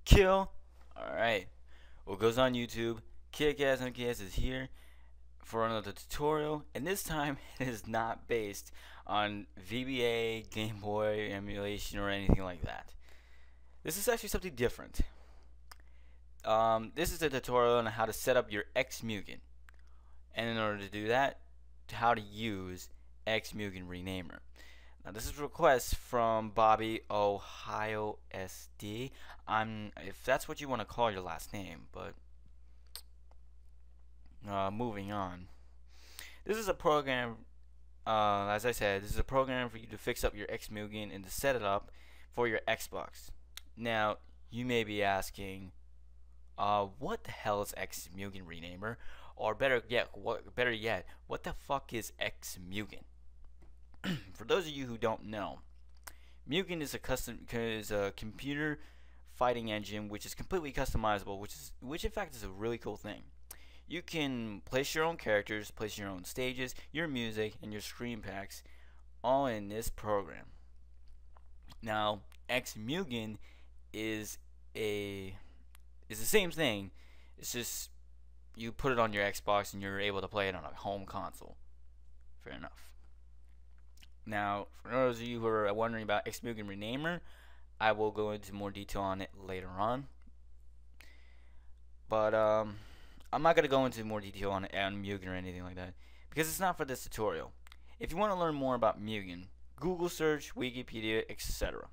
Kill. Alright. What goes on YouTube? Kick-Ass and Kick-Ass is here for another tutorial, and this time it is not based on VBA, Game Boy emulation, or anything like that. This is actually something different. This is a tutorial on how to set up your Xmugen, and in order to do that, how to use Xmugen Renamer. Now this is a request from Bobby Ohio SD. If that's what you want to call your last name, but moving on. This is a program, as I said, this is a program for you to fix up your Xmugen and to set it up for your Xbox. Now you may be asking, what the hell is Xmugen Renamer? Or better yet, what the fuck is Xmugen? For those of you who don't know, M.U.G.E.N is a computer fighting engine which is completely customizable, which in fact is a really cool thing. You can place your own characters, place your own stages, your music, and your screen packs all in this program. Now, Xmugen is the same thing. It's just you put it on your Xbox and you're able to play it on a home console. Fair enough. Now, for those of you who are wondering about Xmugen Renamer, I will go into more detail on it later on. But I'm not going to go into more detail on M.U.G.E.N or anything like that, because it's not for this tutorial. If you want to learn more about M.U.G.E.N, Google search, Wikipedia, etc.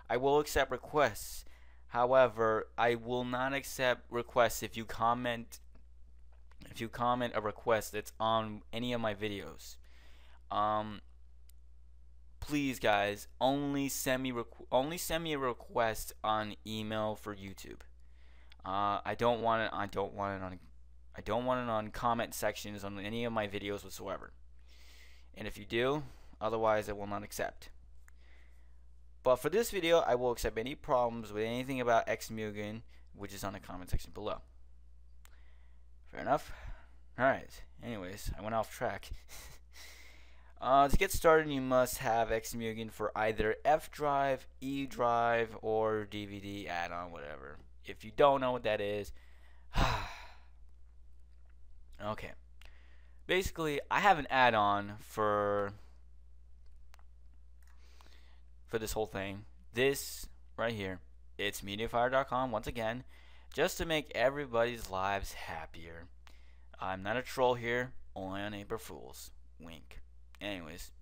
I will accept requests. However, I will not accept requests if you comment a request that's on any of my videos. Please, guys, only send me a request on email for YouTube. I don't want it on comment sections on any of my videos whatsoever. And if you do, otherwise I will not accept. But for this video, I will accept any problems with anything about Xmugen, which is on the comment section below. Fair enough. Alright, anyways, I went off track. To get started, you must have Xmugen for either F drive, E drive, or DVD add-on, whatever. If you don't know what that is, okay. Basically, I have an add-on for this whole thing. This right here, it's MediaFire.com once again, just to make everybody's lives happier. I'm not a troll here, only on April Fools. Wink. Anyways,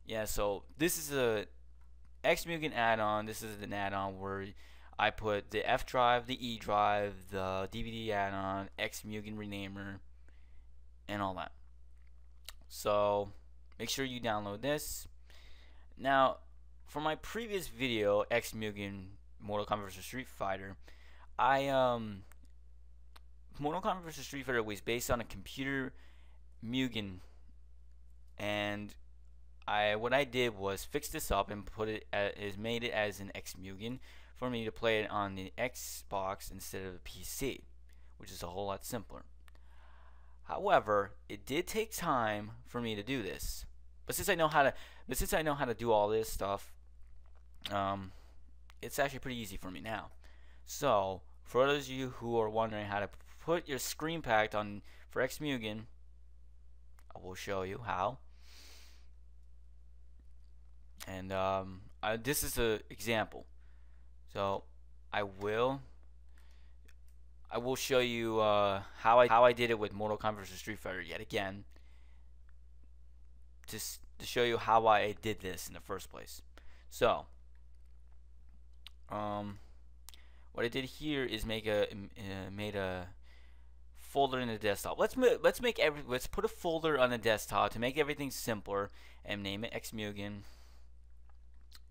yeah, so this is a Xmugen add-on. This is an add-on where I put the F drive, the E drive, the DVD add-on, Xmugen Renamer, and all that. So make sure you download this. Now, for my previous video, Xmugen Mortal Kombat vs. Street Fighter, Mortal Kombat vs. Street Fighter was based on a computer M.U.G.E.N. And what I did was fix this up and made it as an Xmugen for me to play it on the Xbox instead of the PC, which is a whole lot simpler. However, it did take time for me to do this, but since I know how to do all this stuff, it's actually pretty easy for me now. So for those of you who are wondering how to put your screen pack on for Xmugen, I will show you how. And this is an example. So I will show you how I did it with Mortal Kombat vs. Street Fighter yet again, just to show you how I did this in the first place. So what I did here is made a folder in the desktop. Let's put a folder on the desktop to make everything simpler and name it Xmugen.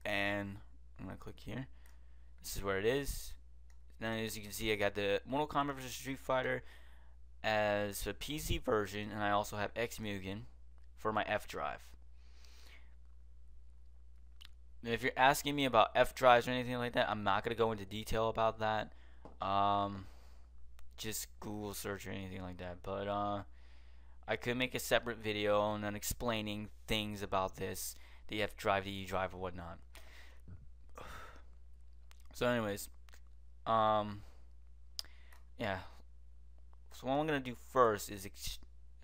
And I'm gonna click here. This is where it is. Now, as you can see, I got the Mortal Kombat vs. Street Fighter as a PC version, and I also have Xmugen for my F drive. Now, if you're asking me about F drives or anything like that, I'm not gonna go into detail about that. Just Google search or anything like that. But I could make a separate video on explaining things about this, the F drive, the E drive, or whatnot. So anyways, um, yeah. So what I'm gonna do first is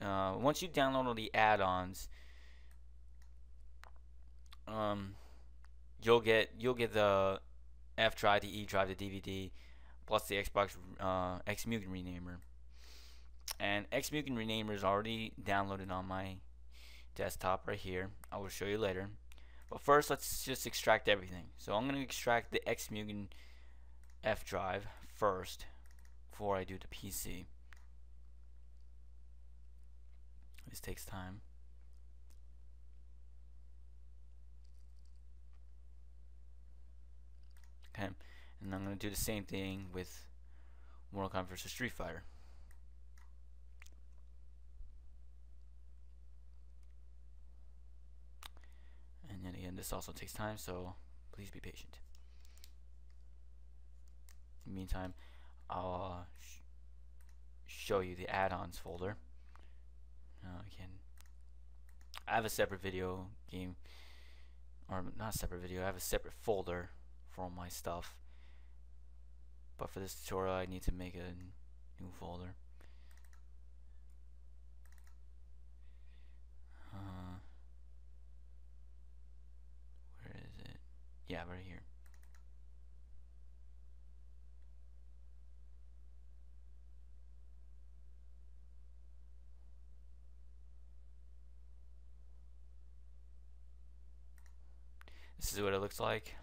once you download all the add-ons, um, you'll get the F drive, the E drive, the DVD, plus the Xbox Xmugen Renamer. And Xmugen Renamer is already downloaded on my desktop right here. I will show you later. But first, let's just extract everything. So I'm going to extract the Xmugen F drive first before I do the PC. This takes time. Okay, and I'm going to do the same thing with Mortal Kombat vs. Street Fighter. And then again, this also takes time, so please be patient. In the meantime, I'll show you the add-ons folder. Again, I have a separate video game, or not a separate video, I have a separate folder for all my stuff. But for this tutorial, I need to make a new folder. Where is it? Yeah, right here. This is what it looks like.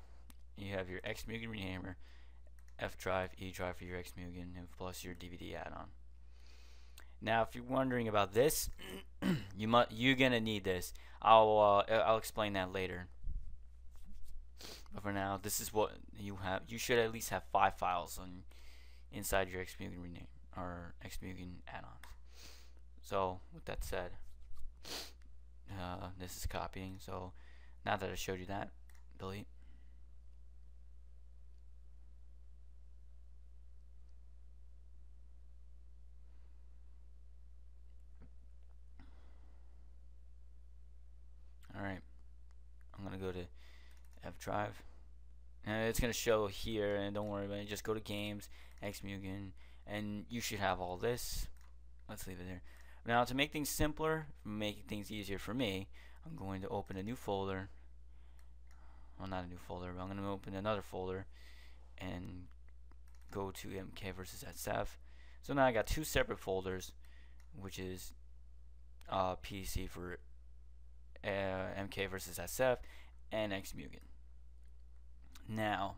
You have your Xmugen Renamer, F drive, E drive for your Xmugen, and plus your DVD add-on. Now, if you're wondering about this, you're gonna need this. I'll explain that later. But for now, this is what you have. You should at least have 5 files on inside your Xmugen Renamer or Xmugen add-ons. So, with that said, this is copying. So, now that I showed you that, delete. Alright, I'm gonna go to F drive, and it's gonna show here, and don't worry about it, just go to games, Xmugen, and you should have all this. Let's leave it there. Now, to make things simpler, make things easier for me, I'm going to open a new folder. Well, not a new folder, but I'm going to open another folder and go to MK versus SF. So now I got 2 separate folders, which is PC for MK versus SF and Xmugen. Now,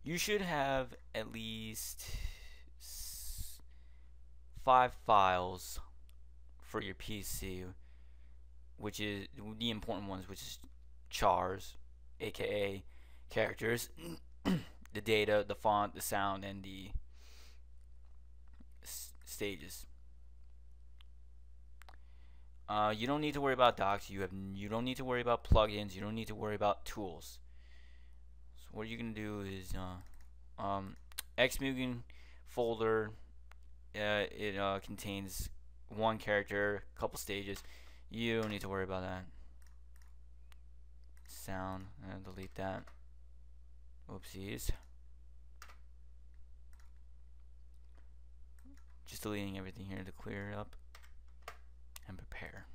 you should have at least 5 files for your PC, which is the important ones, which is chars, aka characters, the data, the font, the sound, and the stages. You don't need to worry about docs. You don't need to worry about plugins. You don't need to worry about tools. So what you're gonna do is Xmugen folder. It contains 1 character, a couple stages. You don't need to worry about that. Sound, and delete that. Oopsies. Just deleting everything here to clear it up and prepare.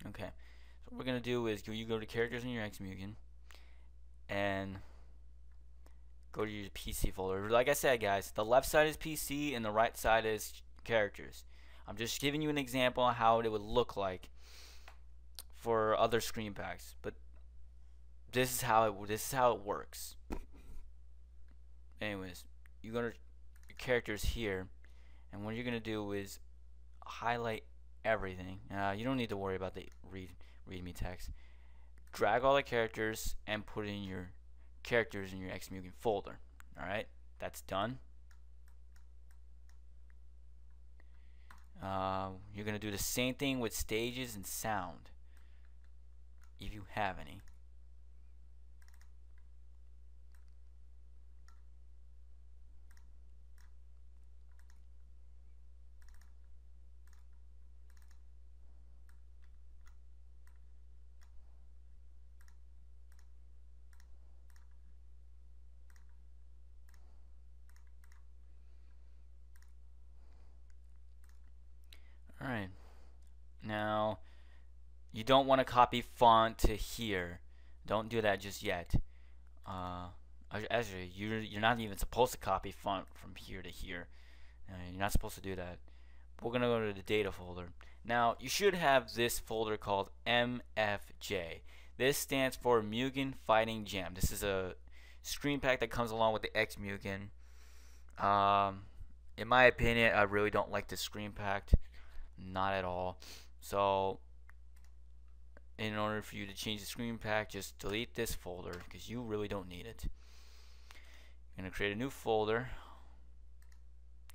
Okay, so what we're gonna do is you go to characters in your Xmugen and go to your PC folder. Like I said, guys, the left side is PC and the right side is characters. I'm just giving you an example of how it would look like for other screen packs, but this is how it works. Anyways, you go to your characters here, and what you're gonna do is highlight everything. You don't need to worry about the readme text. Drag all the characters and put in your characters in your Xmugen folder. Alright, that's done. You're going to do the same thing with stages and sound, if you have any. don't want to copy font to here. Don't do that just yet. Actually, you're not even supposed to copy font from here to here. You're not supposed to do that. We're gonna go to the data folder. Now you should have this folder called MFJ. This stands for Mugen Fighting Jam. This is a screen pack that comes along with the Xmugen. In my opinion, I really don't like this screen pack, not at all. So in order for you to change the screen pack, just delete this folder because you really don't need it. You're gonna create a new folder,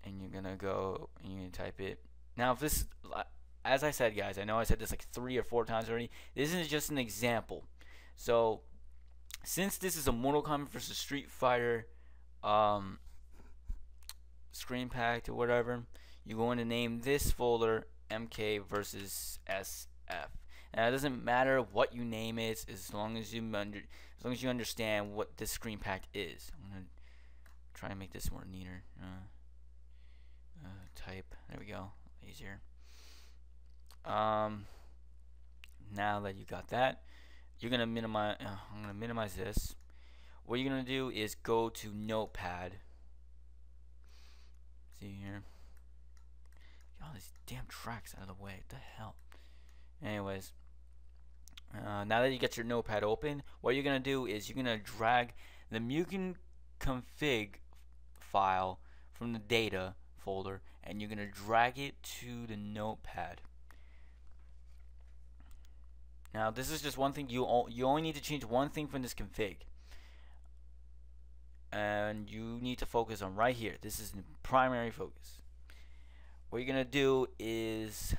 and you're gonna go and you're gonna type it. Now, if this, as I said, guys, I know I said this like 3 or 4 times already. This is just an example. So, since this is a Mortal Kombat versus Street Fighter screen pack or whatever, you're going to name this folder MK versus SF. Now, it doesn't matter what you name it, as long as you understand what this screen pack is. I'm gonna try and make this more neater. Type. There we go. Easier. Now that you got that, you're gonna minimize. I'm gonna minimize this. What you're gonna do is go to Notepad. See here. Get all these damn tracks out of the way. What the hell? Anyways, now that you get your Notepad open, what you're gonna do is you're gonna drag the M.U.G.E.N config file from the data folder, and you're gonna drag it to the Notepad. Now, this is just one thing. You only need to change one thing from this config, and you need to focus on right here. This is the primary focus. What you're gonna do is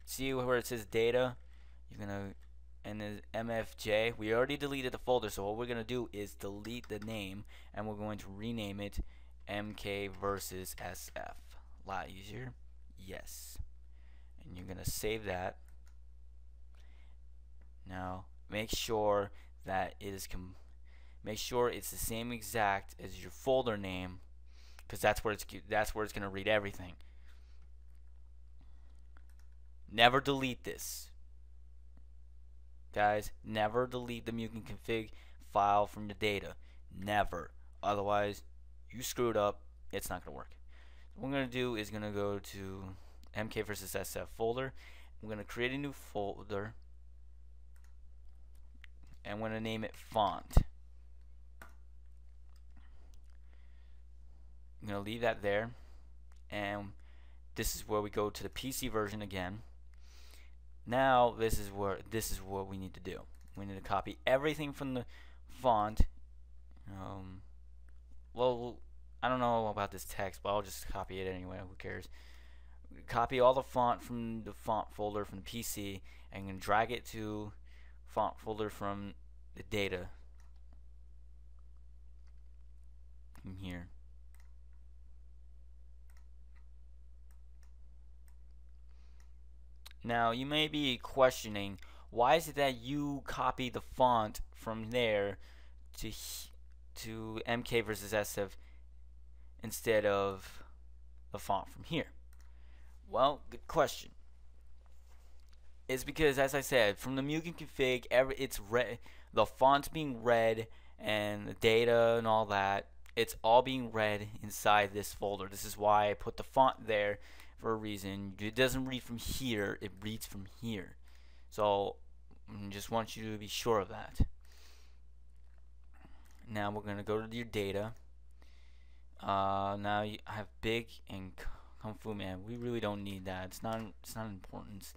see where it says data. You're gonna, and then MFJ. We already deleted the folder, so what we're gonna do is delete the name, and we're going to rename it MK versus SF. A lot easier. Yes. And you're gonna save that. Now make sure that it is make sure it's the same exact as your folder name, because that's where it's gonna read everything. Never delete this, guys. Never delete the M.U.G.E.N config file from the data. Never. Otherwise, you screwed up. It's not gonna work. What we're gonna do is gonna go to MK versus SF folder. We're gonna create a new folder, and we're gonna name it font. I'm gonna leave that there, and this is where we go to the PC version again. Now this is what we need to do. We need to copy everything from the font. Well, I don't know about this text, but I'll just copy it anyway. Who cares? Copy all the font from the font folder from the PC, and I'm gonna drag it to font folder from the data in here. Now you may be questioning, why is it that you copy the font from there to MK versus SF instead of the font from here? Well, good question. It's because, as I said, from the M.U.G.E.N config, it's red. The font's being read, and the data and all that, it's all being read inside this folder. This is why I put the font there for a reason. It doesn't read from here, it reads from here. So I just want you to be sure of that. Now we're going to go to your data. Now I have big and Kung Fu Man. We really don't need that. It's not important.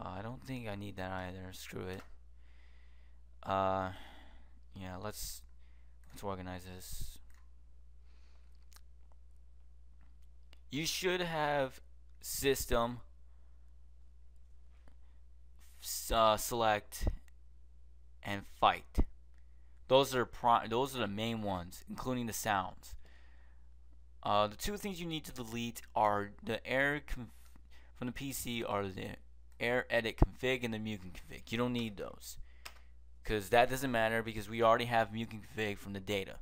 I don't think I need that either. Screw it. Yeah, let's organize this. You should have system select and fight. Those are the main ones, including the sounds. The two things you need to delete are the from the PC are the air edit config and the M.U.G.E.N config. You don't need those, because that doesn't matter, because we already have M.U.G.E.N config from the data.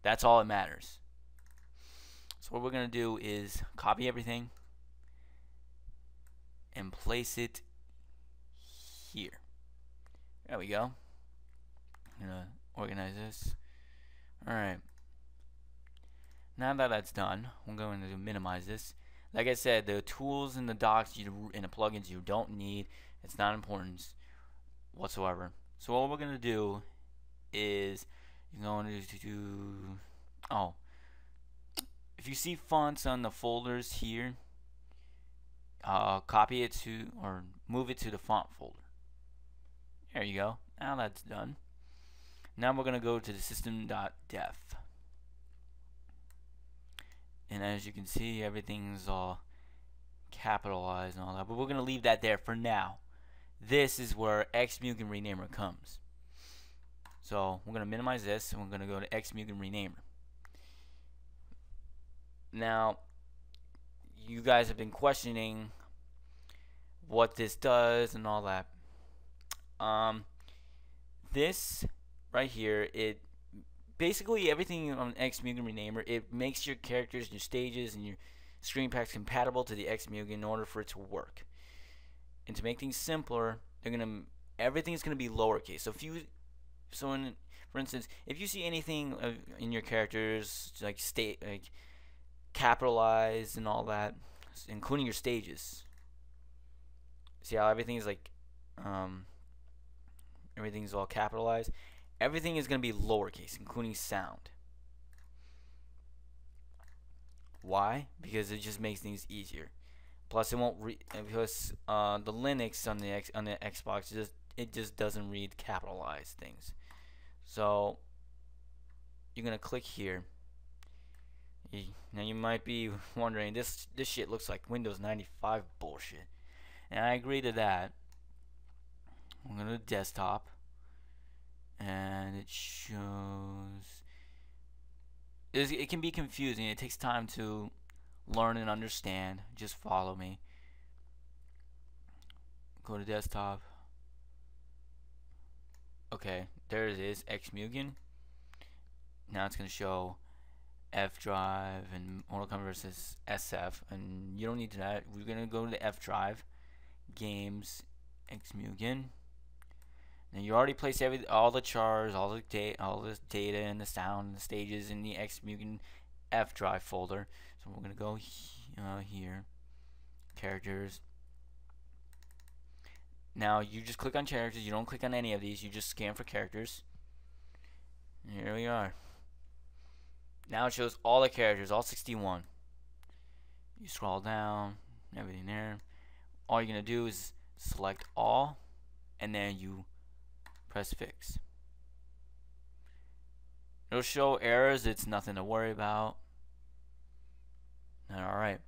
That's all that matters. So what we're going to do is copy everything and place it here. There we go. I'm gonna organize this. Alright. Now that that's done, I'm going to minimize this. Like I said, the tools and the docs and the plugins you don't need. It's not important whatsoever. So what we're gonna do is you're going to do if you see fonts on the folders here, copy it to or move it to the font folder. There you go. Now that's done. Now we're gonna go to the system.def, and as you can see, everything's all capitalized and all that, but we're gonna leave that there for now. This is where Xmugen Renamer comes. So we're gonna minimize this, and we're gonna go to Xmugen Renamer. Now, you guys have been questioning what this does and all that. This right here, it basically everything on Xmugen Renamer, it makes your characters, your stages, and your screen packs compatible to the Xmugen in order for it to work. And to make things simpler, everything's gonna be lowercase. So for instance, if you see anything in your characters like capitalized and all that, including your stages, see how everything's everything's all capitalized. Everything is gonna be lowercase, including sound. Why? Because it just makes things easier. Plus, it won't because the Linux on the Xbox it just doesn't read capitalized things. So you're gonna click here. Now you might be wondering, this shit looks like Windows 95 bullshit, and I agree to that. I'm gonna go to desktop, and it shows. It can be confusing. It takes time to learn and understand. Just follow me. Go to desktop. Okay, there it is, Xmugen. Now it's gonna show F drive and Mortal Kombat versus SF, and you don't need that. We're gonna go to the F drive, games, Xmugen. Now you already placed all the chars, all the data and the sound and the stages in the Xmugen F drive folder. So we're gonna go here, characters. Now you just click on characters. You don't click on any of these. You just scan for characters. And here we are. Now it shows all the characters, all 61. You scroll down, everything there. All you're gonna do is select all, and then you press fix. It'll show errors. It's nothing to worry about. Alright.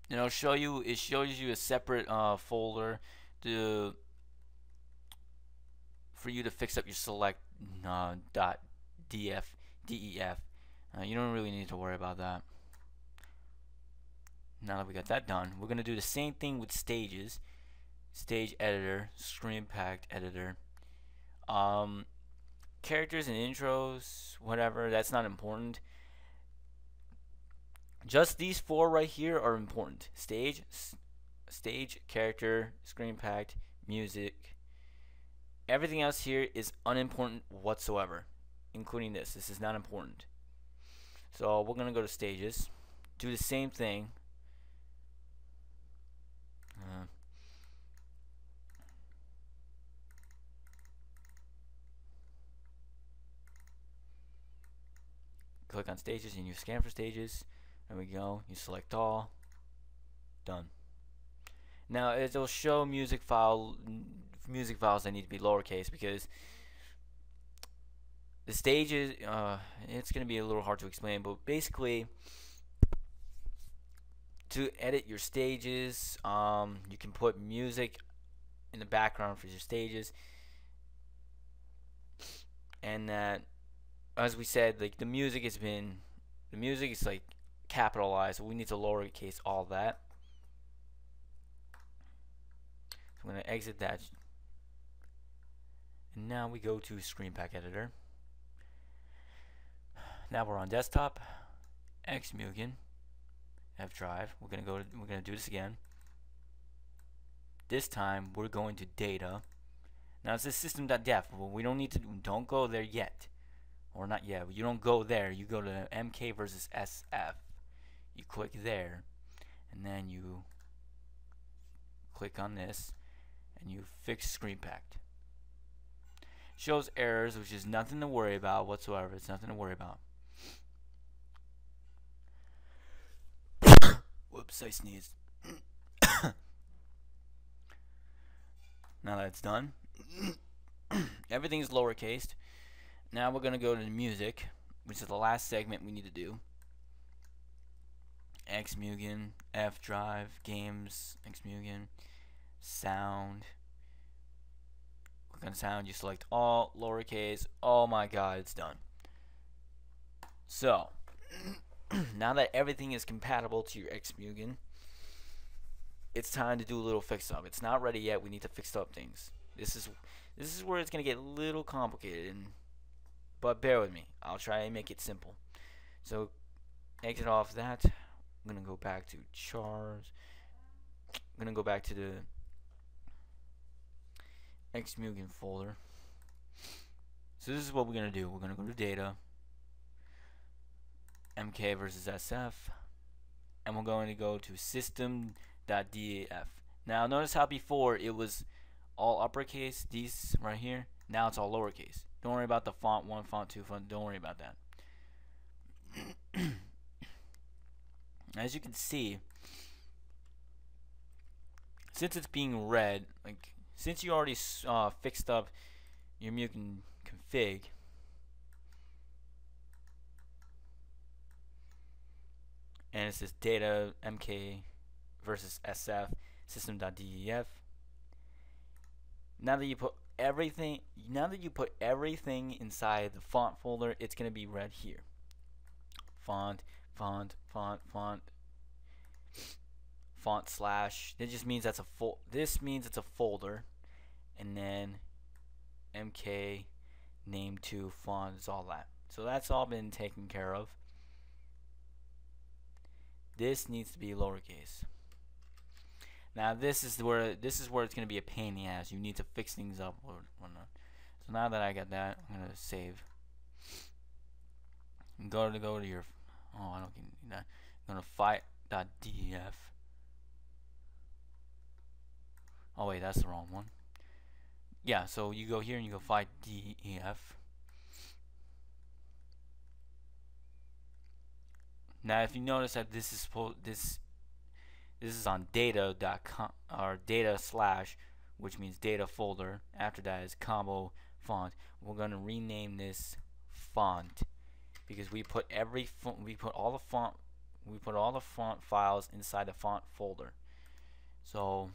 It shows you a separate folder for you to fix up your select .def. You don't really need to worry about that. Now that we got that done, we're gonna do the same thing with stages. Stage editor, screen pack editor, characters and intros, whatever. That's not important. Just these four right here are important: stage, character, screen packed, music. Everything else here is unimportant whatsoever, including this. This is not important. So we're gonna go to stages, do the same thing. Click on stages and you scan for stages. There we go. You select all. Done. Now it'll show music files that need to be lowercase because the stages. It's gonna be a little hard to explain, but basically, to edit your stages, you can put music in the background for your stages, and that, as we said, like the music is like capitalized, so we need to lowercase all that. So I'm going to exit that, and now we go to screen pack editor. Now we're on desktop, Xmugen, F drive. We're gonna do this again. this time we're going to data. Now it says system.def. Well, we don't need to. Don't go there yet, or not yet. You don't go there. You go to MK versus SF. You click there, and then you click on this, and you fix screen packed. Shows errors, which is nothing to worry about whatsoever. It's nothing to worry about. Whoops, I sneezed. Now that it's done, everything's lowercase. Now we're going to go to the music, which is the last segment we need to do. Xmugen, F drive, games, Xmugen, sound. Click on sound, you select all, lowercase. Oh my god, it's done. So, now that everything is compatible to your Xmugen, it's time to do a little fix up. It's not ready yet. We need to fix up things. This is where it's gonna get a little complicated, but bear with me. I'll try and make it simple. So exit off that. I'm gonna go back to chars. I'm gonna go back to the Xmugen folder. So this is what we're gonna do. We're gonna go to data, MK versus SF, and we're going to go to system.def. Now notice how before it was all uppercase, these right here. Now it's all lowercase. Don't worry about the font 1, font 2, font. Don't worry about that. As you can see, since it's being read, like since you already fixed up your M.U.G.E.N config, and it says data MK versus SF system.def. Now that you put everything inside the font folder, it's gonna be read here. Font slash. That just means that's a this means it's a folder, and then MK name to font is all that. So that's all been taken care of. This needs to be lowercase. Now this is where it's going to be a pain in the ass. You need to fix things up or whatnot. So now that I got that, I'm going to save. Go to your. Oh, I don't need that. I'm going to fight.def. Oh wait, that's the wrong one. Yeah, so you go here and you go fight.def. Now, if you notice that this is on data.com or data slash, which means data folder. After that is combo font. We're gonna rename this font because we put all the font files inside the font folder. So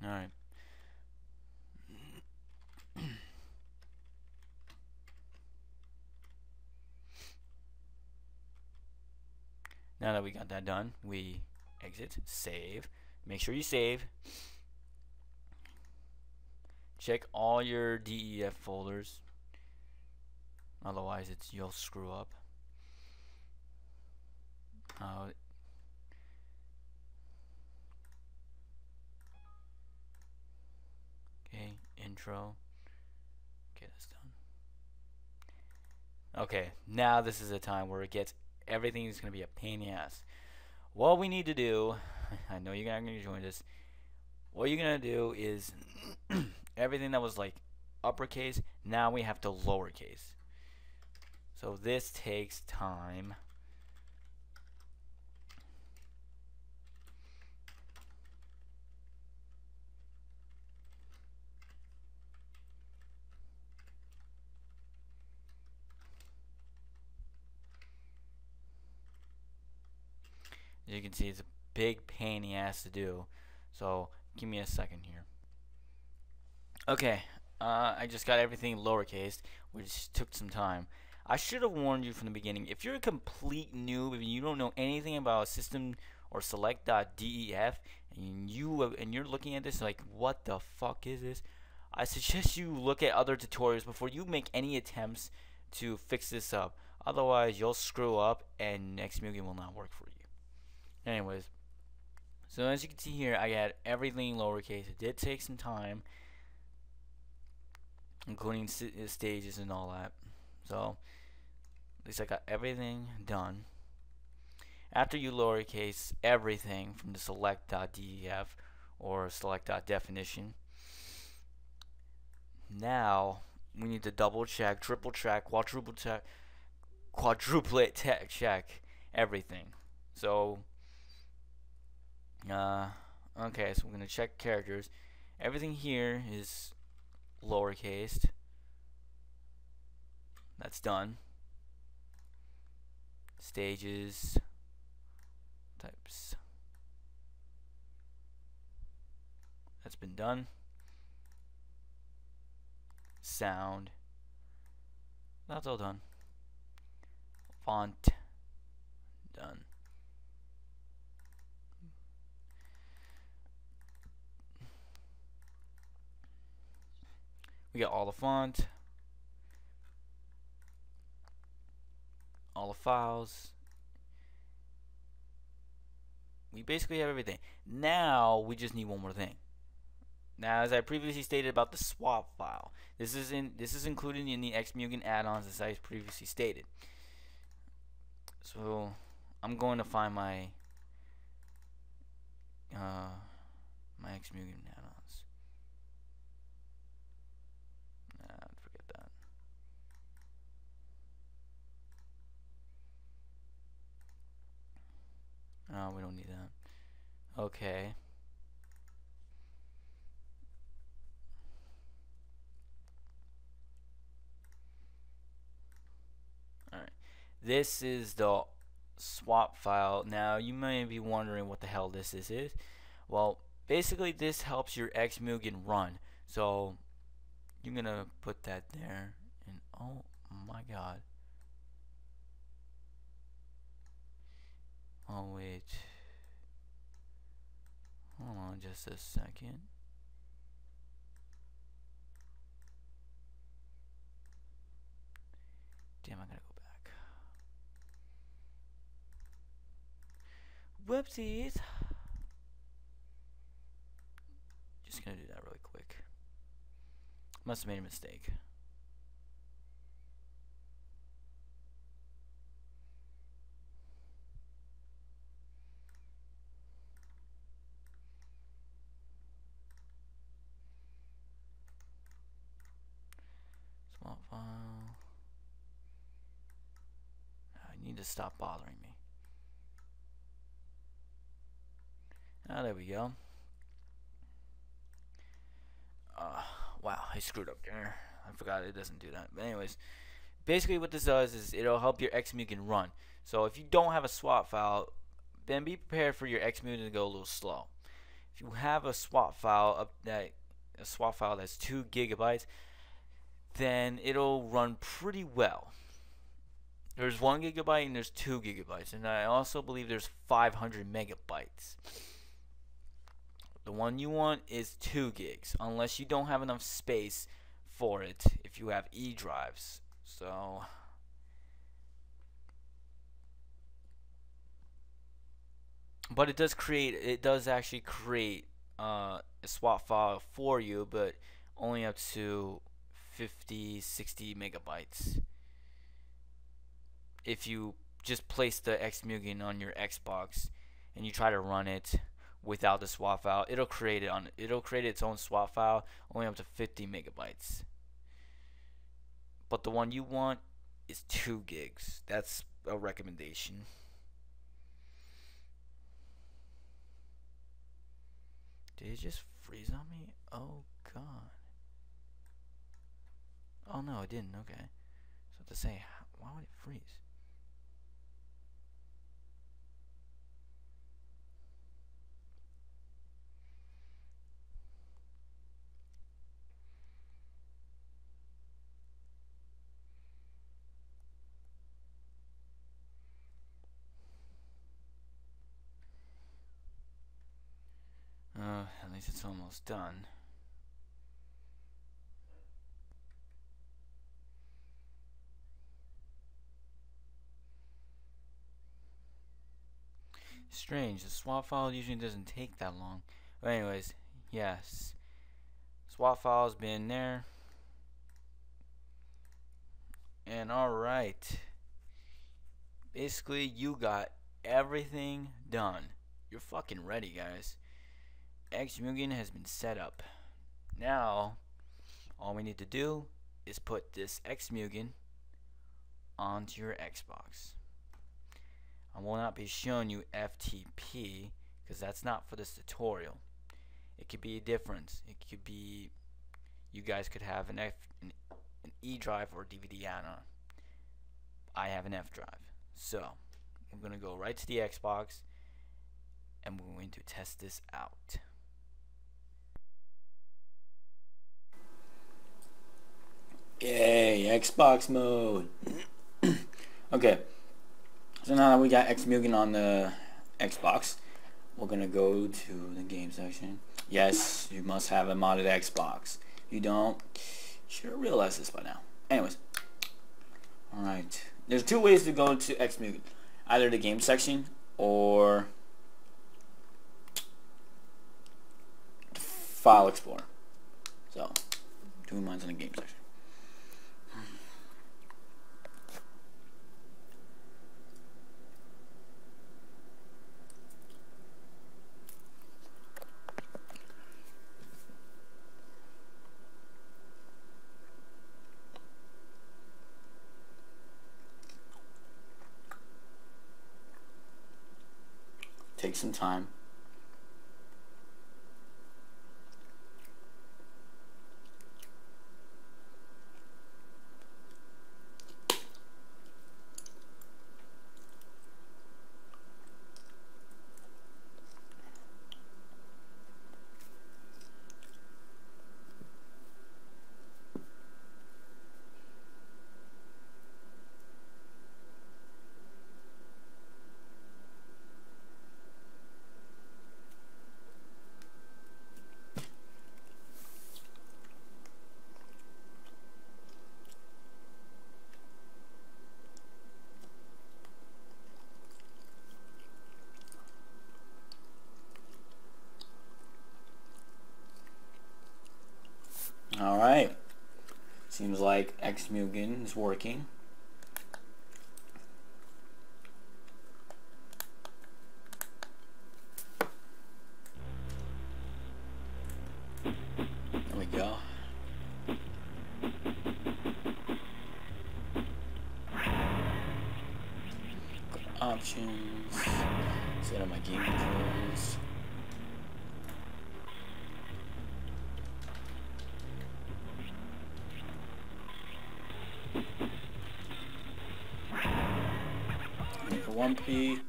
alright. Now that we got that done, we exit, save. Make sure you save. Check all your DEF folders. Otherwise, you'll screw up. Okay, intro. Okay, that's done. Okay, now this is a time where everything is going to be a pain in the ass. What we need to do, I know you're not going to join this. What you're going to do is everything that was like uppercase, now we have to lowercase. So this takes time. As you can see, it's a big pain in the ass to do. So give me a second here. Okay, I just got everything lowercase, which took some time. I should have warned you from the beginning. If you're a complete noob, if you don't know anything about system or select.def, and you're looking at this like, what the fuck is this? I suggest you look at other tutorials before you make any attempts to fix this up. Otherwise, you'll screw up and Xmugen will not work for you. Anyways, so as you can see here, I got everything lowercase. It did take some time, including stages and all that. So at least I got everything done. After you lowercase everything from the select.def or select.definition, now we need to double check, triple check, quadruplet check everything. So okay, so we're gonna check characters. Everything here is lowercase. That's done. Stages, types. That's been done. Sound. That's all done. Font. Done. We got all the font, all the files. We basically have everything. Now we just need one more thing. Now, as I previously stated about the swap file, this is included in the Xmugen add-ons, as I previously stated. So I'm going to find my my Xmugen add-ons. Forget that. Oh, we don't need that. Okay. Alright. This is the swap file. Now, you may be wondering what the hell this is. Well, basically, this helps your Xmugen run. So, you're going to put that there. And, oh my god. Oh, wait. Hold on just a second. Damn, I gotta go back. Whoopsies. Just gonna do that really quick. Must have made a mistake. Swap file. I need to stop bothering me. Ah, there we go. Wow, I screwed up there. I forgot it doesn't do that. But anyways, basically what this does is it'll help your Xmugen run. So if you don't have a swap file, then be prepared for your Xmugen to go a little slow. If you have a swap file that's 2 gigabytes, then it'll run pretty well. There's 1 gigabyte and there's 2 gigabytes, and I also believe there's 500 megabytes. The one you want is 2 gigs, unless you don't have enough space for it if you have E drives. So but it does actually create a swap file for you, but only up to 50-60 megabytes. If you just place the Xmugen on your Xbox and you try to run it without the swap file, it'll create its own swap file, only up to 50 megabytes. But the one you want is 2 gigs. That's a recommendation. Did it just freeze on me? Oh god. Oh no, it didn't. Okay. So to say, why would it freeze? Nice, it's almost done. Strange, the swap file usually doesn't take that long. But anyways, yes. Swap file's been there. And alright. Basically, you got everything done. You're fucking ready, guys. Xmugen has been set up. Now, all we need to do is put this Xmugen onto your Xbox. I will not be showing you FTP because that's not for this tutorial. It could be a difference. It could be you guys could have an E drive or DVD add-on. I have an F drive. So I'm going to go right to the Xbox and we're going to test this out. Yay, Xbox mode. Okay, so now that we got Xmugen on the Xbox, we're gonna go to the game section. Yes, you must have a modded Xbox. If you don't, you should have realized this by now. Anyways, alright. There's two ways to go to Xmugen. Either the game section or File Explorer. So, doing mine's in the game section. Take some time. Alright, seems like Xmugen is working. There we go. Options, set up my game controls. For 1P,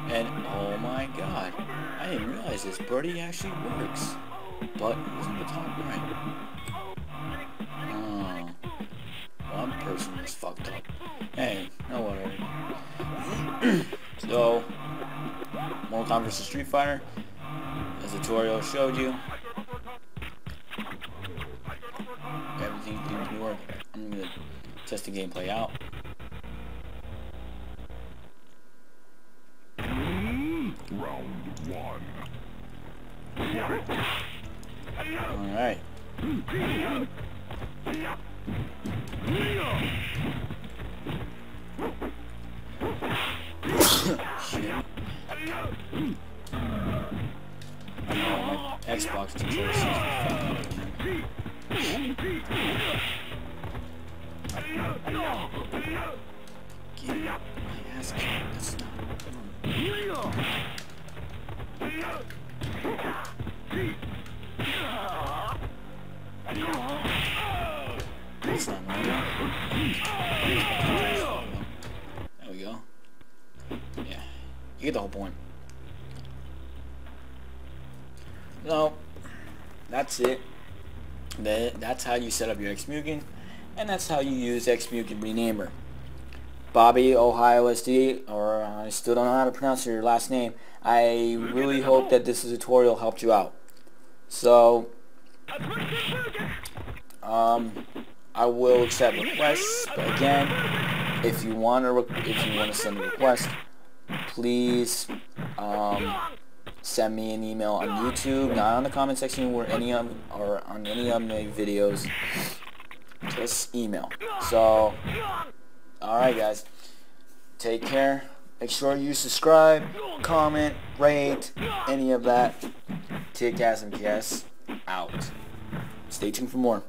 and oh my god, I didn't realize this birdie actually works, but it wasn't the top right. Oh, one person was fucked up. Hey, no worries. So, Mortal Kombat vs. Street Fighter, as the tutorial showed you, everything seems to be working. I'm gonna test the gameplay out. Round one. Alright. Shit. My Xbox controller seems to be fucking up again. Get my ass kicked. That's not That's not right. There we go. Yeah, you get the whole point. So, that's it. That's how you set up your Xmugen, and that's how you use Xmugen Renamer. Bobby, Ohio SD, or I still don't know how to pronounce your last name. I really hope that this tutorial helped you out. So, I will accept requests, but again, if you want to send a request, please send me an email on YouTube, not on the comment section or on any of my videos. Just email. So, alright guys, take care. Make sure you subscribe, comment, rate, any of that. TKS MKS out. Stay tuned for more.